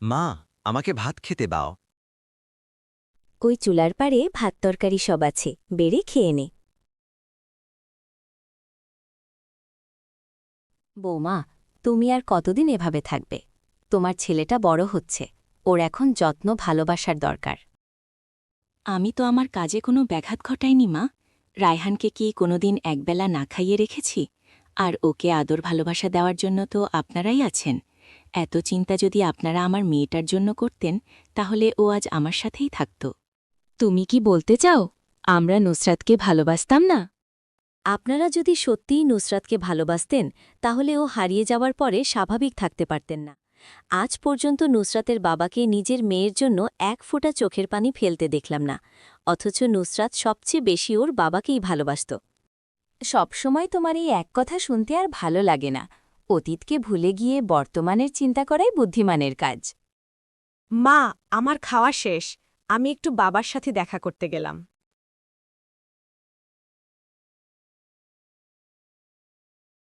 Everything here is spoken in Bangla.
মা, আমাকে ভাত খেতে দাও। ওই চুলার পাড়ে ভাত তরকারি সব আছে, বেড়ে খেয়ে নে। বৌমা, তুমি আর কতদিন এভাবে থাকবে? তোমার ছেলেটা বড় হচ্ছে, ওর এখন যত্ন ভালোবাসার দরকার। আমি তো আমার কাজে কোনো ব্যাঘাত ঘটাইনি মা। রায়হানকে কি কোনোদিন একবেলা না খাইয়ে রেখেছি? আর ওকে আদর ভালোবাসা দেওয়ার জন্য তো আপনারাই আছেন। এত চিন্তা যদি আপনারা আমার মেয়েটার জন্য করতেন, তাহলে ও আজ আমার সাথেই থাকত। তুমি কি বলতে চাও আমরা নুসরাতকে ভালোবাসতাম না? আপনারা যদি সত্যিই নুসরাতকে ভালোবাসতেন, তাহলে ও হারিয়ে যাওয়ার পরে স্বাভাবিক থাকতে পারতেন না। আজ পর্যন্ত নুসরাতের বাবাকে নিজের মেয়ের জন্য এক ফোঁটা চোখের পানি ফেলতে দেখলাম না, অথচ নুসরাত সবচেয়ে বেশি ওর বাবাকেই ভালোবাসত। সবসময় তোমার এই এক কথা শুনতে আর ভালো লাগে না। অতীতকে ভুলে গিয়ে বর্তমানের চিন্তা করাই বুদ্ধিমানের কাজ। মা, আমার খাওয়া শেষ। আমি একটু বাবার সাথে দেখা করতে গেলাম।